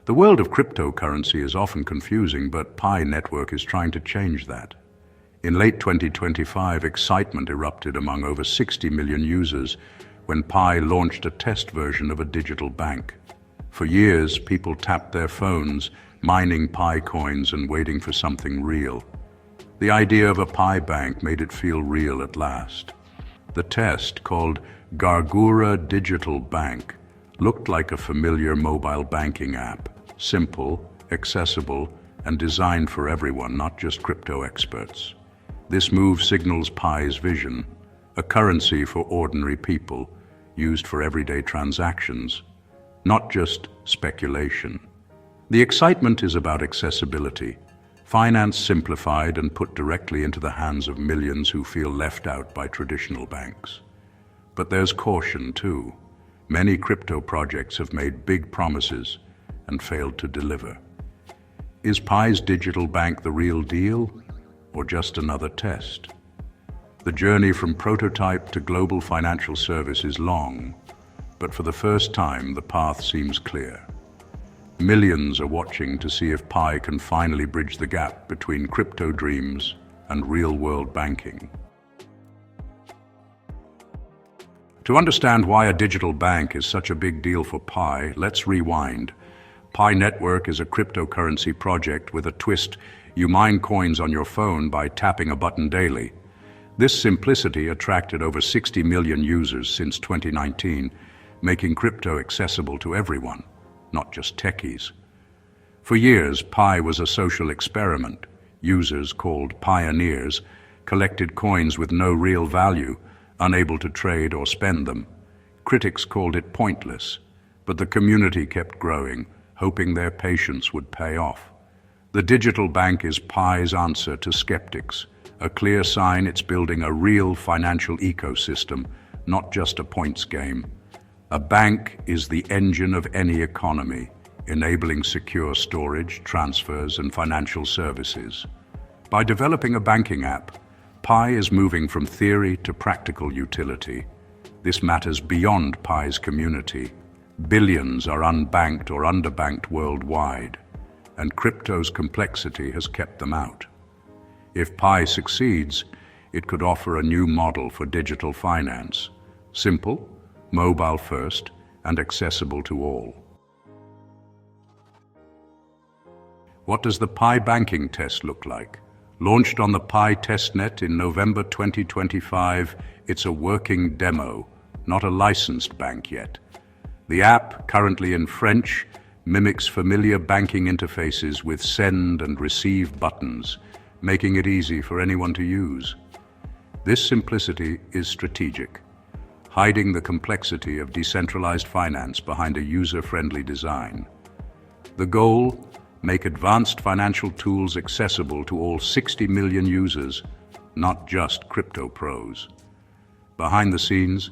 The world of cryptocurrency is often confusing, but Pi Network is trying to change that. In late 2025, excitement erupted among over 60 million users when Pi launched a test version of a digital bank. For years, people tapped their phones, mining Pi coins and waiting for something real. The idea of a Pi bank made it feel real at last. The test, called Gargura Digital Bank, looked like a familiar mobile banking app, simple, accessible, and designed for everyone, not just crypto experts. This move signals Pi's vision, a currency for ordinary people, used for everyday transactions, not just speculation. The excitement is about accessibility, finance simplified and put directly into the hands of millions who feel left out by traditional banks. But there's caution too. Many crypto projects have made big promises and failed to deliver. Is Pi's digital bank the real deal, or just another test? The journey from prototype to global financial service is long, but for the first time the path seems clear. Millions are watching to see if Pi can finally bridge the gap between crypto dreams and real-world banking. To understand why a digital bank is such a big deal for Pi, let's rewind. Pi Network is a cryptocurrency project with a twist. You mine coins on your phone by tapping a button daily. This simplicity attracted over 60 million users since 2019, making crypto accessible to everyone, not just techies. For years, Pi was a social experiment. Users, called pioneers, collected coins with no real value, unable to trade or spend them. Critics called it pointless, but the community kept growing, hoping their patience would pay off. The digital bank is Pi's answer to skeptics, a clear sign it's building a real financial ecosystem, not just a points game. A bank is the engine of any economy, enabling secure storage, transfers, and financial services. By developing a banking app, Pi is moving from theory to practical utility. This matters beyond Pi's community. Billions are unbanked or underbanked worldwide, and crypto's complexity has kept them out. If Pi succeeds, it could offer a new model for digital finance, simple, mobile first, and accessible to all. What does the Pi banking test look like? Launched on the Pi testnet in November 2025, it's a working demo, not a licensed bank yet. The app, currently in French, mimics familiar banking interfaces with send and receive buttons, making it easy for anyone to use. This simplicity is strategic, hiding the complexity of decentralized finance behind a user-friendly design. The goal: make advanced financial tools accessible to all 60 million users, not just crypto pros. Behind the scenes,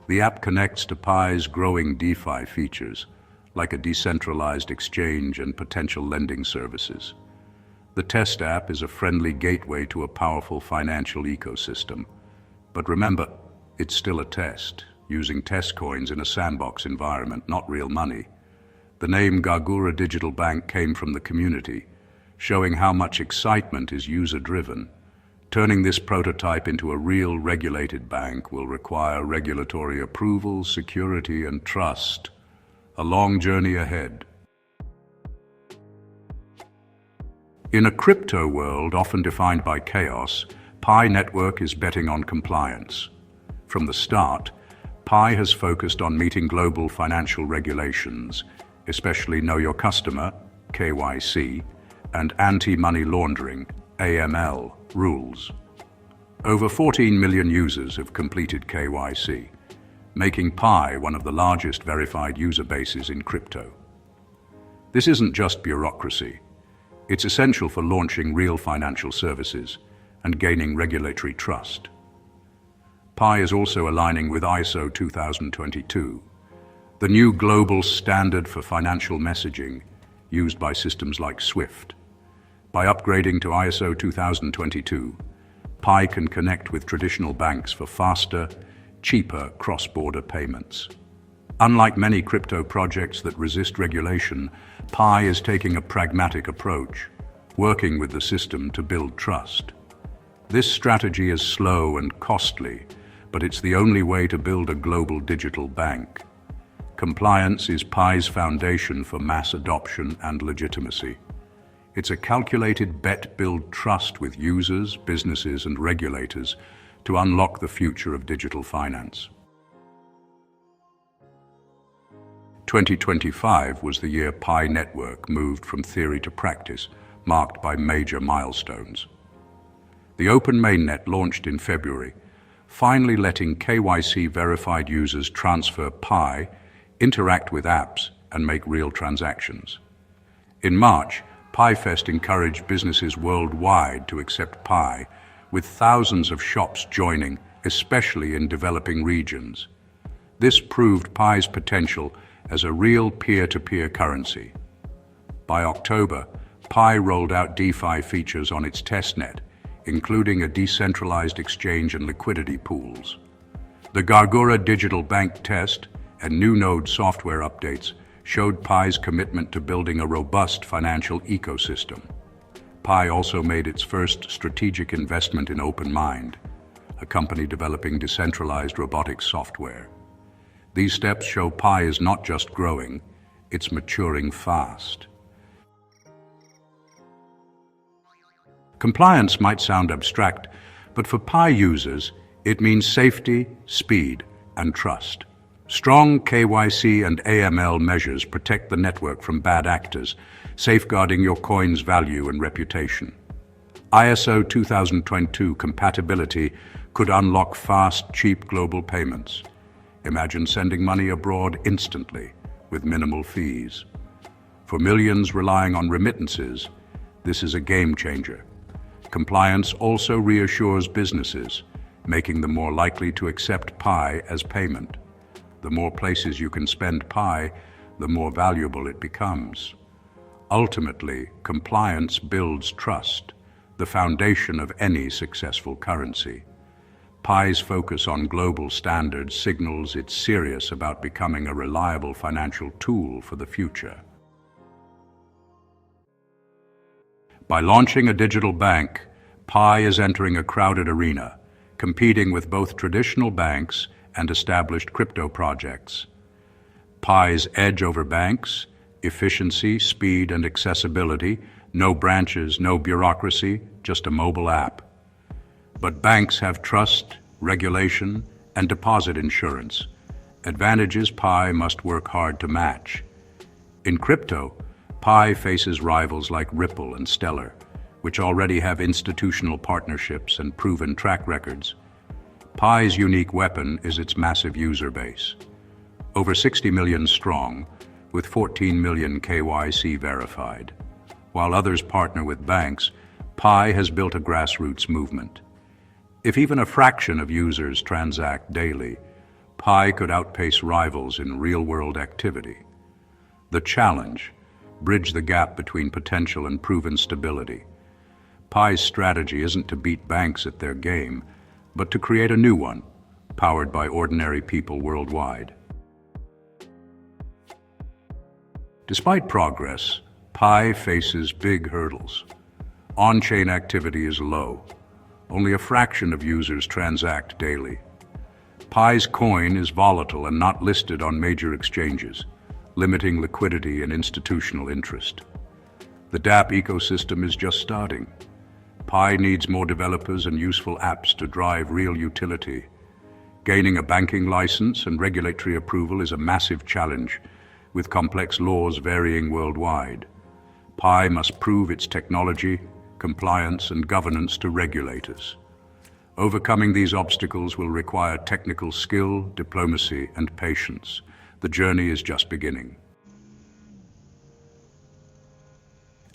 the app connects to Pi's growing DeFi features, like a decentralized exchange and potential lending services. The test app is a friendly gateway to a powerful financial ecosystem. But remember, it's still a test, using test coins in a sandbox environment, not real money. The name Gargura Digital Bank came from the community, showing how much excitement is user-driven. Turning this prototype into a real regulated bank will require regulatory approval, security, and trust. A long journey ahead. In a crypto world often defined by chaos, Pi Network is betting on compliance. From the start, Pi has focused on meeting global financial regulations, especially Know Your Customer, KYC, and anti-money laundering, AML, rules. Over 14 million users have completed KYC, making Pi one of the largest verified user bases in crypto. This isn't just bureaucracy. It's essential for launching real financial services and gaining regulatory trust. Pi is also aligning with ISO 2022, the new global standard for financial messaging used by systems like SWIFT. By upgrading to ISO 2022, Pi can connect with traditional banks for faster, cheaper cross-border payments. Unlike many crypto projects that resist regulation, Pi is taking a pragmatic approach, working with the system to build trust. This strategy is slow and costly, but it's the only way to build a global digital bank. Compliance is Pi's foundation for mass adoption and legitimacy. It's a calculated bet build trust with users, businesses, and regulators to unlock the future of digital finance. 2025 was the year Pi Network moved from theory to practice, marked by major milestones. The Open Mainnet launched in February, finally letting KYC verified users transfer Pi, interact with apps, and make real transactions. In March, PiFest encouraged businesses worldwide to accept Pi, with thousands of shops joining, especially in developing regions. This proved Pi's potential as a real peer-to-peer currency. By October, Pi rolled out DeFi features on its testnet, including a decentralized exchange and liquidity pools. The Gargura digital bank test and new node software updates showed Pi's commitment to building a robust financial ecosystem. Pi also made its first strategic investment in OpenMind, a company developing decentralized robotics software. These steps show Pi is not just growing, it's maturing fast. Compliance might sound abstract, but for Pi users, it means safety, speed, and trust. Strong KYC and AML measures protect the network from bad actors, safeguarding your coin's value and reputation. ISO 2022 compatibility could unlock fast, cheap global payments. Imagine sending money abroad instantly, with minimal fees. For millions relying on remittances, this is a game changer. Compliance also reassures businesses, making them more likely to accept Pi as payment. The more places you can spend Pi, the more valuable it becomes. Ultimately, compliance builds trust, the foundation of any successful currency. Pi's focus on global standards signals it's serious about becoming a reliable financial tool for the future. By launching a digital bank, Pi is entering a crowded arena, competing with both traditional banks and established crypto projects. Pi's edge over banks, efficiency, speed, and accessibility, no branches, no bureaucracy, just a mobile app. But banks have trust, regulation, and deposit insurance, advantages Pi must work hard to match. In crypto, Pi faces rivals like Ripple and Stellar, which already have institutional partnerships and proven track records. Pi's unique weapon is its massive user base. Over 60 million strong, with 14 million KYC verified. While others partner with banks, Pi has built a grassroots movement. If even a fraction of users transact daily, Pi could outpace rivals in real-world activity. The challenge: bridge the gap between potential and proven stability. Pi's strategy isn't to beat banks at their game, but to create a new one, powered by ordinary people worldwide. Despite progress, Pi faces big hurdles. On-chain activity is low. Only a fraction of users transact daily. Pi's coin is volatile and not listed on major exchanges, limiting liquidity and institutional interest. The dApp ecosystem is just starting. Pi needs more developers and useful apps to drive real utility. Gaining a banking license and regulatory approval is a massive challenge, with complex laws varying worldwide. Pi must prove its technology, compliance, and governance to regulators. Overcoming these obstacles will require technical skill, diplomacy, and patience. The journey is just beginning.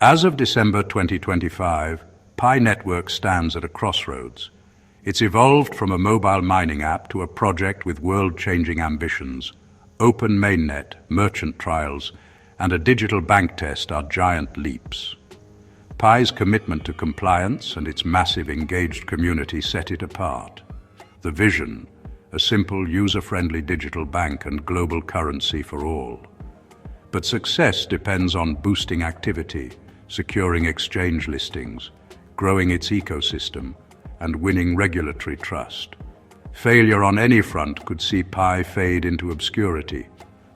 As of December 2025, Pi Network stands at a crossroads. It's evolved from a mobile mining app to a project with world-changing ambitions. Open Mainnet, merchant trials, and a digital bank test are giant leaps. Pi's commitment to compliance and its massive engaged community set it apart. The vision, a simple, user-friendly digital bank and global currency for all. But success depends on boosting activity, securing exchange listings, growing its ecosystem, and winning regulatory trust. Failure on any front could see Pi fade into obscurity.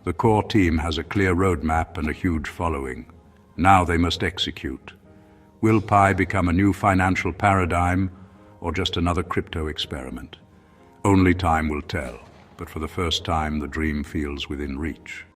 The core team has a clear roadmap and a huge following. Now they must execute. Will Pi become a new financial paradigm or just another crypto experiment? Only time will tell, but for the first time the dream feels within reach.